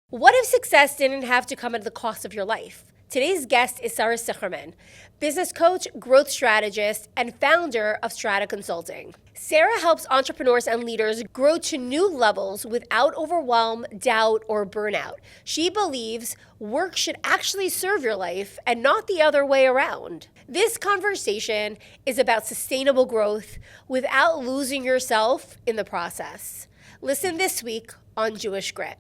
What if success didn't have to come at the cost of your life? Today's guest is Sara Sicherman, business coach, growth strategist, and founder of Strata Consulting. Sara helps entrepreneurs and leaders grow to new levels without overwhelm, doubt, or burnout. She believes work should actually serve your life and not the other way around. This conversation is about sustainable growth without losing yourself in the process. Listen this week on Jewish Grit.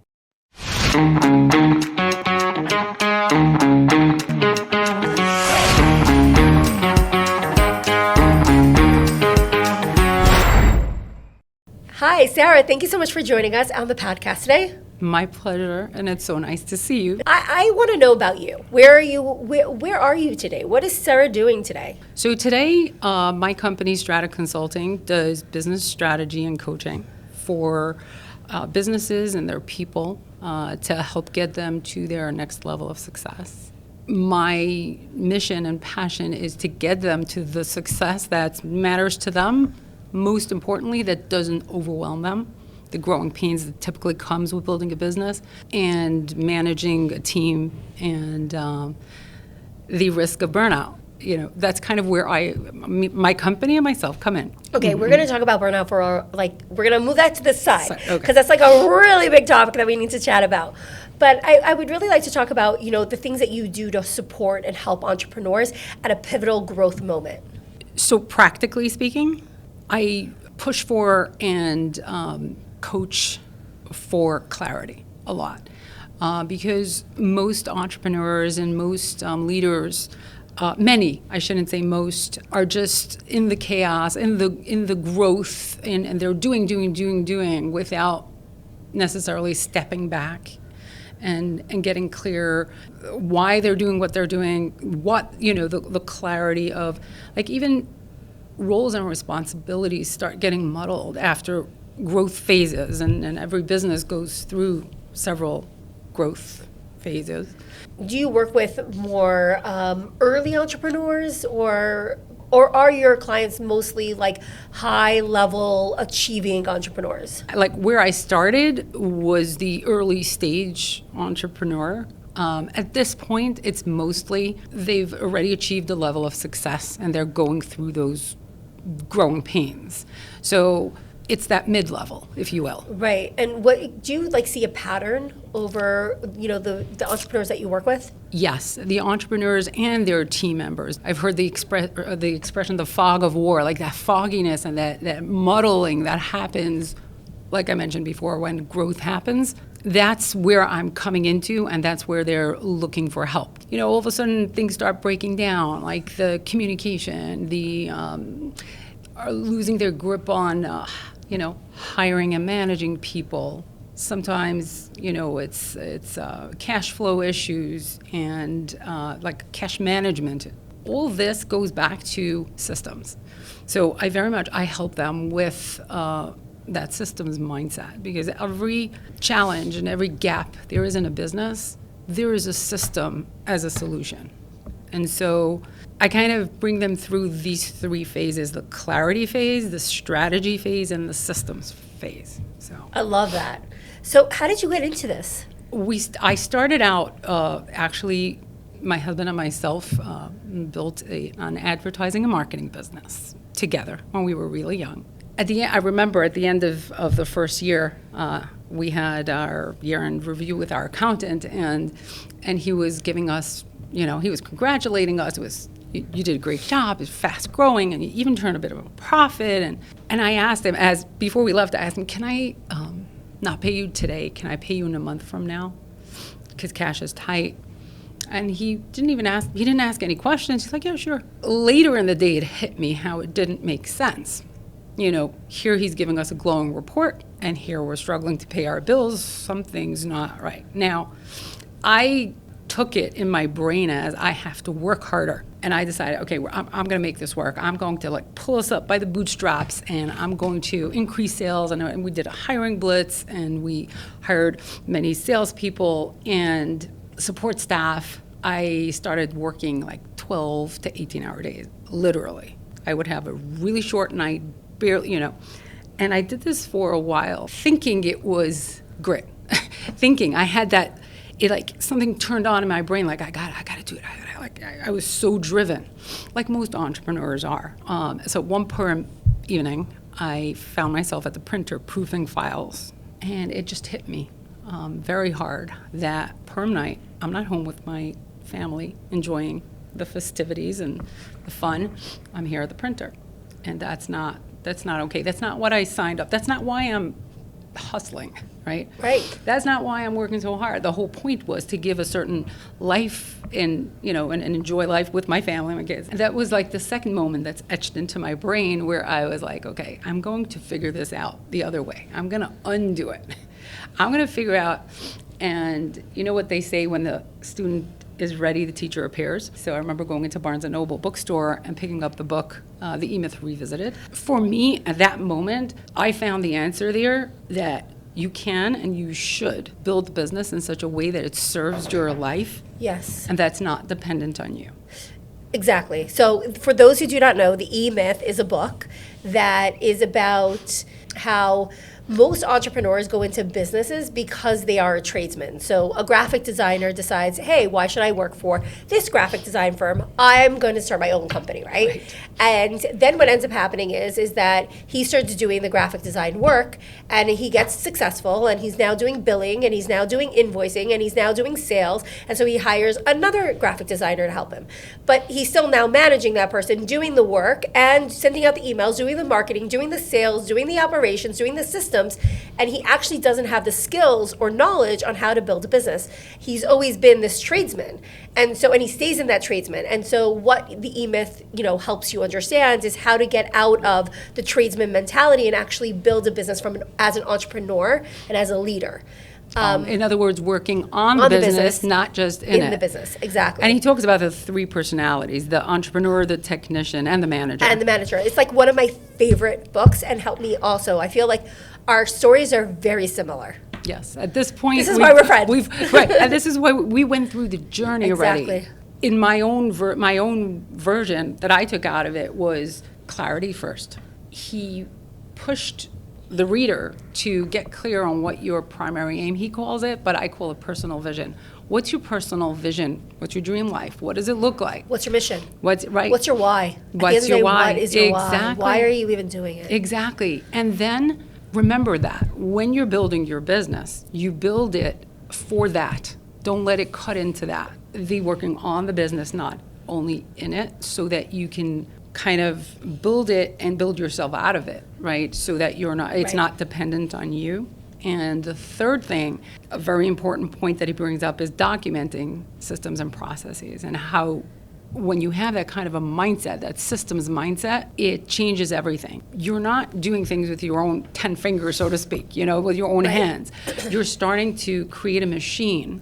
Hi, Sara. Thank you so much for joining us on the podcast today. My pleasure, and it's so nice to see you. I want to know about you. Where are you? Where are you today? What is Sara doing today? So today, my company, Strata Consulting, does business strategy and coaching for businesses and their people to help get them to their next level of success. My mission and passion is to get them to the success that matters to them, most importantly, that doesn't overwhelm them, the growing pains that typically comes with building a business and managing a team and the risk of burnout. You know, that's kind of where my company and myself come in. Okay, we're going to talk about burnout we're going to move that to the side because Okay. that's like a really big topic that we need to chat about. But I would really like to talk about, the things that you do to support and help entrepreneurs at a pivotal growth moment. So practically speaking, I push for and coach for clarity a lot because most entrepreneurs and most leaders, many, I shouldn't say most, are just in the chaos, in the growth, and they're doing without necessarily stepping back and getting clear why they're doing what they're doing, the clarity of, like, even roles and responsibilities start getting muddled after growth phases, and every business goes through several growth phases. Do you work with more early entrepreneurs or are your clients mostly like high-level achieving entrepreneurs? Like where I started was the early stage entrepreneur. At this point, it's mostly they've already achieved a level of success and they're going through those growing pains. So it's that mid-level, if you will. Right. And what do you see a pattern over, the entrepreneurs that you work with? Yes, the entrepreneurs and their team members. I've heard the expression, the fog of war, like that fogginess and that muddling that happens, like I mentioned before, when growth happens. That's where I'm coming into, and that's where they're looking for help. All of a sudden things start breaking down, like the communication, are losing their grip on, hiring and managing people. Sometimes, it's cash flow issues and like cash management. All this goes back to systems. So I help them with that systems mindset, because every challenge and every gap there is in a business, there is a system as a solution. And so I kind of bring them through these three phases: the clarity phase, the strategy phase, and the systems phase. So I love that. So how did you get into this? I started out, actually, my husband and myself built an advertising and marketing business together when we were really young. I remember at the end of the first year, we had our year-end review with our accountant, and he was giving us, he was congratulating us. It was, you did a great job, it's fast growing, and you even turned a bit of a profit. And I asked him, before we left, I asked him, can I not pay you today? Can I pay you in a month from now? Because cash is tight. And he didn't ask any questions. He's like, yeah, sure. Later in the day, it hit me how it didn't make sense. Here he's giving us a glowing report, and here we're struggling to pay our bills. Something's not right. Now, I took it in my brain as I have to work harder. And I decided, okay, I'm going to make this work. I'm going to pull us up by the bootstraps, and I'm going to increase sales. And we did a hiring blitz, and we hired many salespeople and support staff. I started working 12 to 18-hour days, literally. I would have a really short night, barely, And I did this for a while, thinking it was grit. thinking. I had that, it like something turned on in my brain, like I gotta do it. I was so driven, like most entrepreneurs are. So one perm evening, I found myself at the printer proofing files, and it just hit me very hard that perm night, I'm not home with my family enjoying the festivities and the fun. I'm here at the printer, and that's not okay. That's not what I signed up. That's not why I'm hustling, right? Right. That's not why I'm working so hard. The whole point was to give a certain life and enjoy life with my family and my kids. And that was like the second moment that's etched into my brain where I was like, okay, I'm going to figure this out the other way. I'm going to undo it. I'm going to figure out, and you know what they say, when the student is ready, the teacher appears. So I remember going into Barnes & Noble bookstore and picking up the book, The E-Myth Revisited. For me, at that moment, I found the answer there that you can and you should build a business in such a way that it serves your life. Yes. And that's not dependent on you. Exactly. So for those who do not know, The E-Myth is a book that is about how most entrepreneurs go into businesses because they are a tradesman. So a graphic designer decides, hey, why should I work for this graphic design firm? I'm going to start my own company, right? And then what ends up happening is that he starts doing the graphic design work, and he gets successful, and he's now doing billing, and he's now doing invoicing, and he's now doing sales, and so he hires another graphic designer to help him. But he's still now managing that person, doing the work, and sending out the emails, doing the marketing, doing the sales, doing the operations, doing the systems, and he actually doesn't have the skills or knowledge on how to build a business. He's always been this tradesman, and he stays in that tradesman. And so what the E-Myth, helps you understand is how to get out of the tradesman mentality and actually build a business as an entrepreneur and as a leader. In other words, working on the business, not just in it. The business, exactly. And he talks about the three personalities: the entrepreneur, the technician, and the manager. It's like one of my favorite books, and helped me also. I feel like our stories are very similar. Yes. At this point, this is why we're friends. Right. And this is why we went through the journey already. Exactly. In my own version that I took out of it was clarity first. He pushed the reader to get clear on what your primary aim, he calls it, but I call it personal vision. What's your personal vision? What's your dream life? What does it look like? What's your mission? What's your why? At the end of the day, why? What is your Exactly. why? Why are you even doing it? Exactly. And then remember that when you're building your business, you build it for that. Don't let it cut into that. The working on the business, not only in it, so that you can kind of build it and build yourself out of it, right? So that it's not dependent on you. And the third thing, a very important point that he brings up, is documenting systems and processes, and how when you have that kind of a mindset, that systems mindset, it changes everything. You're not doing things with your own 10 fingers, so to speak, with your own hands. You're starting to create a machine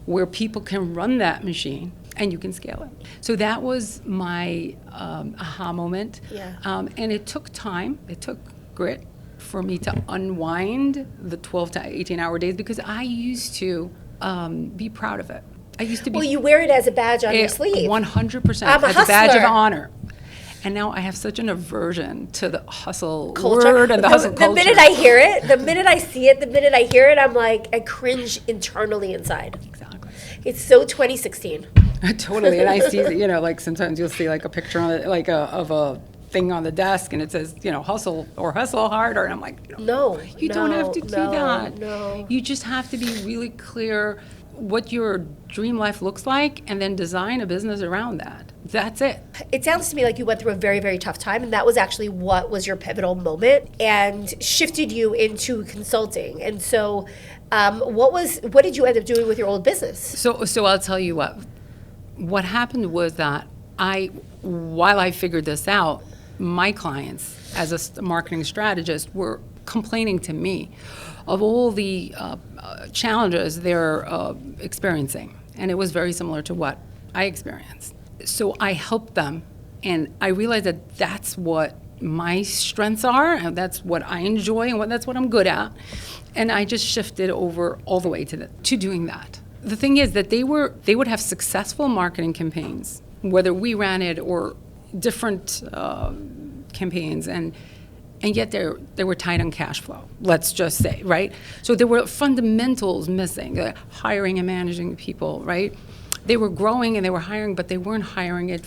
where people can run that machine and you can scale it. So that was my aha moment. Yeah. And it took time, it took grit for me to unwind the 12 to 18-hour days, because I used to be proud of it. I used to be. Well, you wear it as a badge on your sleeve. 100%. I'm a as a badge of hustler. honor. And now I have such an aversion to the hustle Culture. word and the hustle culture. The minute I hear it, the minute I see it, the minute I hear it, I'm like, I cringe internally inside. Exactly. It's so 2016. Totally. And I see, like sometimes you'll see like a picture on it, like of a thing on the desk, and it says, hustle or hustle harder. And I'm like, no, you don't have to do that. No. You just have to be really clear what your dream life looks like, and then design a business around that. That's it. It sounds to me like you went through a very, very tough time, and that was actually what was your pivotal moment and shifted you into consulting. And so what did you end up doing with your old business? So I'll tell you what happened was that while I figured this out, my clients as a marketing strategist were complaining to me of all the challenges they're experiencing. And it was very similar to what I experienced. So I helped them, and I realized that that's what my strengths are, and that's what I enjoy, and that's what I'm good at. And I just shifted over all the way to doing that. The thing is that they would have successful marketing campaigns, whether we ran it or different campaigns, and and yet they were tight on cash flow, let's just say, right? So there were fundamentals missing, hiring and managing people, right? They were growing and they were hiring, but they weren't hiring it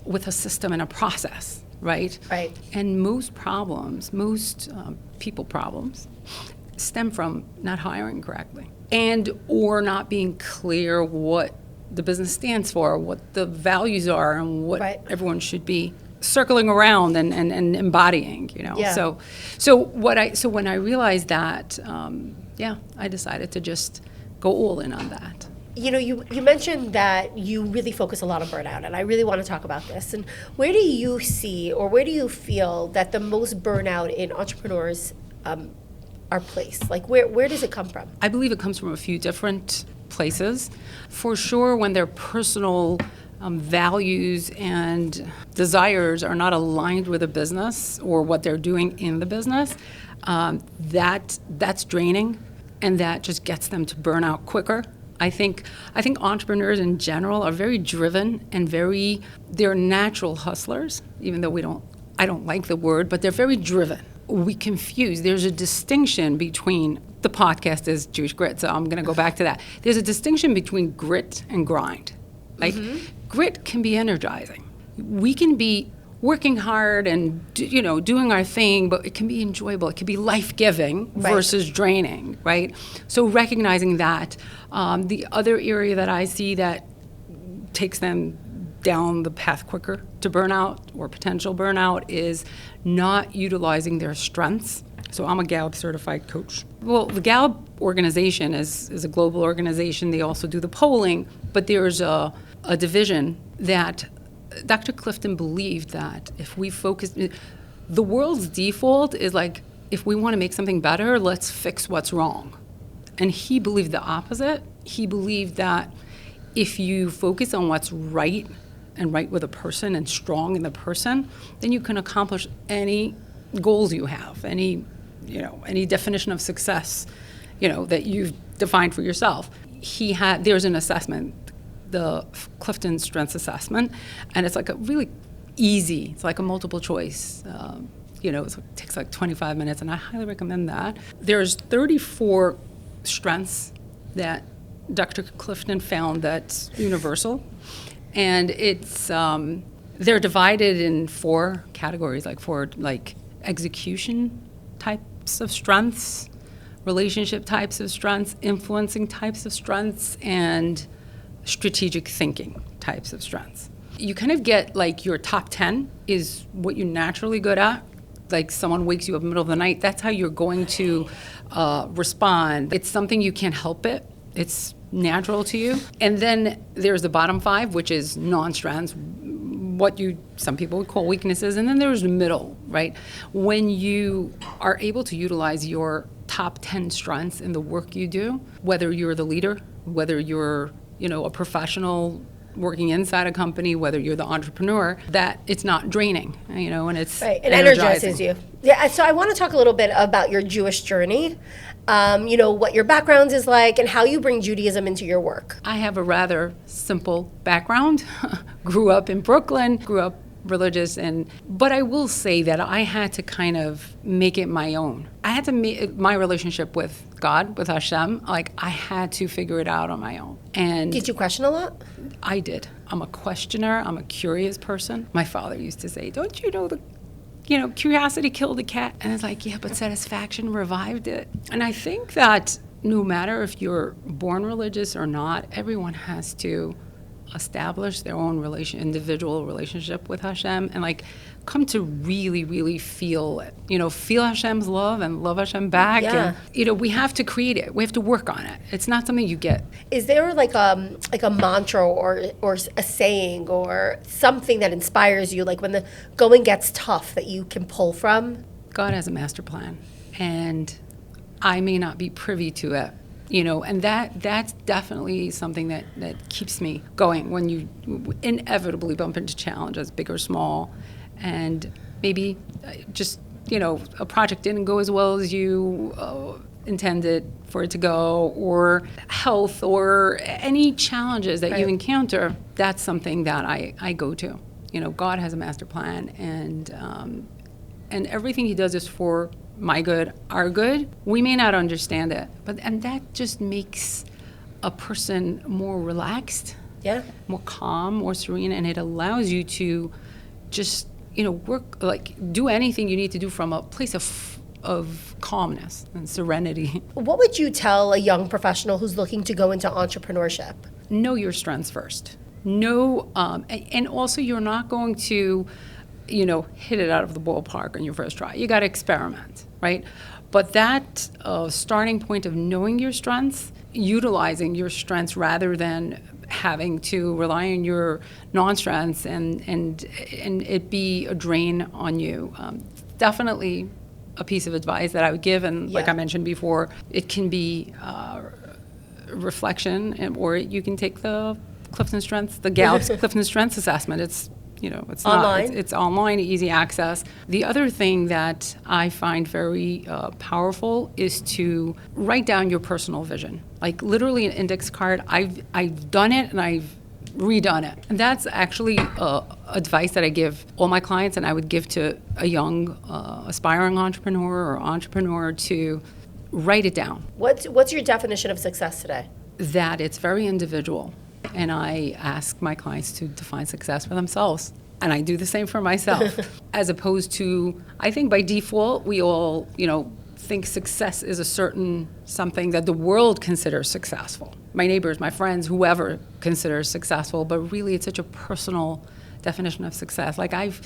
with a system and a process, right? Right. And most problems, people problems, stem from not hiring correctly and or not being clear what the business stands for, what the values are, and what everyone should be circling around and embodying, Yeah. So when I realized that, I decided to just go all in on that. You mentioned that you really focus a lot on burnout, and I really want to talk about this. And where do you see, or where do you feel that the most burnout in entrepreneurs are placed? Like, where does it come from? I believe it comes from a few different places. For sure, when their personal values and desires are not aligned with a business or what they're doing in the business, that's draining, and that just gets them to burn out quicker. I think entrepreneurs in general are very driven and they're natural hustlers, even though I don't like the word, but they're very driven. We confuse. There's a distinction between, the podcast is Jewish Grit, so I'm going to go back to that. There's a distinction between grit and grind. Like, grit can be energizing. We can be working hard and doing our thing, but it can be enjoyable. It can be life-giving versus draining, right? So recognizing that. The other area that I see that takes them down the path quicker to burnout or potential burnout is not utilizing their strengths. So I'm a Gallup certified coach. Well, the Gallup organization is a global organization. They also do the polling, but there's a division that Dr. Clifton believed that if we focus, the world's default is like, if we want to make something better, let's fix what's wrong. And he believed the opposite. He believed that if you focus on what's right and right with a person and strong in the person, then you can accomplish any goals you have, any definition of success, that you've defined for yourself. There's an assessment, the Clifton Strengths Assessment, and it's like a really easy, it's like a multiple choice. It takes like 25 minutes, and I highly recommend that. There's 34 strengths that Dr. Clifton found that's universal, and it's they're divided in 4 categories, like execution types of strengths, relationship types of strengths, influencing types of strengths, and strategic thinking types of strengths. You kind of get like your top 10 is what you're naturally good at. Like someone wakes you up in the middle of the night, that's how you're going to respond. It's something you can't help it. It's natural to you. And then there's the bottom 5, which is non-strengths, some people would call weaknesses. And then there's the middle, right? When you are able to utilize your top 10 strengths in the work you do, whether you're the leader, whether you're a professional working inside a company, whether you're the entrepreneur, that it's not draining, and it's right. It energizes you. Yeah. So I want to talk a little bit about your Jewish journey, what your background is like, and how you bring Judaism into your work. I have a rather simple background. Grew up in Brooklyn. Grew up religious, but I will say that I had to kind of make it my own. I had to make my relationship with God, with Hashem, like I had to figure it out on my own. And did you question a lot? I did. I'm a questioner. I'm a curious person. My father used to say, "Don't you know curiosity killed the cat?" And it's like, yeah, but satisfaction revived it. And I think that no matter if you're born religious or not, everyone has to establish their own individual relationship with Hashem and come to really, really feel it. Feel Hashem's love and love Hashem back. Yeah. And, we have to create it. We have to work on it. It's not something you get. Is there like a mantra or a saying or something that inspires you, like when the going gets tough, that you can pull from? God has a master plan, and I may not be privy to it. And that's definitely something that keeps me going when you inevitably bump into challenges, big or small, and maybe just, a project didn't go as well as you intended for it to go, or health, or any challenges that you encounter. That's something that I go to. God has a master plan, and and everything he does is for my good, our good. We may not understand it, and that just makes a person more relaxed, more calm, more serene, and it allows you to just, work, do anything you need to do from a place of calmness and serenity. What would you tell a young professional who's looking to go into entrepreneurship? Know your strengths first. And also you're not going to, hit it out of the ballpark on your first try. You got to experiment, right? But that starting point of knowing your strengths, utilizing your strengths rather than having to rely on your non-strengths and it be a drain on you. Definitely a piece of advice that I would give, and like I mentioned before, it can be reflection, or you can take the Clifton Strengths, the Gallup's Clifton Strengths assessment. It's it's online. It's online, easy access. The other thing that I find very powerful is to write down your personal vision, like literally an index card. I've done it and I've redone it, and that's actually advice that I give all my clients, and I would give to a young aspiring entrepreneur or entrepreneur to write it down. What's your definition of success today? That it's very individual. And I ask my clients to define success for themselves. And I do the same for myself. As opposed to, I think by default, we all, think success is a certain something that the world considers successful. My neighbors, my friends, whoever considers successful, but really it's such a personal definition of success. Like I've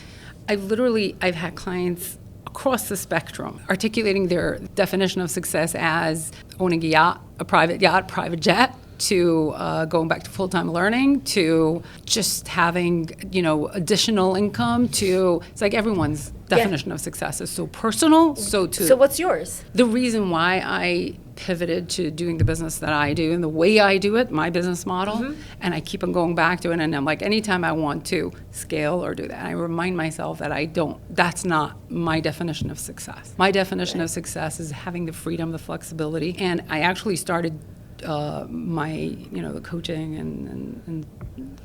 had clients across the spectrum articulating their definition of success as owning a yacht, a private private jet, to going back to full-time learning, to just having, additional income, to, it's like everyone's definition of success is so personal. So what's yours? The reason why I pivoted to doing the business that I do and the way I do it, my business model, and I keep on going back to it, and I'm like, anytime I want to scale or do that, I remind myself that that's not my definition of success. My definition of success is having the freedom, the flexibility, and I actually started my, the coaching and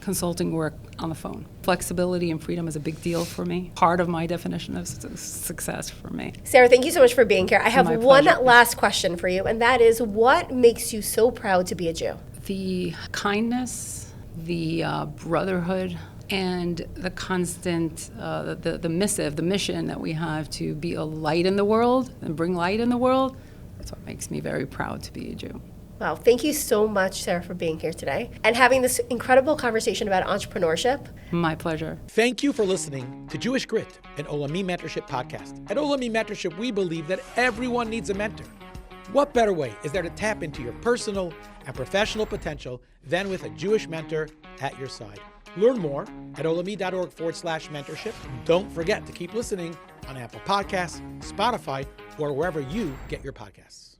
consulting work on the phone. Flexibility and freedom is a big deal for me. Part of my definition of success for me. Sarah, thank you so much for being here. I have one pleasure. last question for you, and that is, what makes you so proud to be a Jew? The kindness, the brotherhood, and the constant, the mission that we have to be a light in the world and bring light in the world. That's what makes me very proud to be a Jew. Wow, thank you so much, Sarah, for being here today and having this incredible conversation about entrepreneurship. My pleasure. Thank you for listening to Jewish Grit, an Olami Mentorship podcast. At Olami Mentorship, we believe that everyone needs a mentor. What better way is there to tap into your personal and professional potential than with a Jewish mentor at your side? Learn more at olami.org/mentorship. Don't forget to keep listening on Apple Podcasts, Spotify, or wherever you get your podcasts.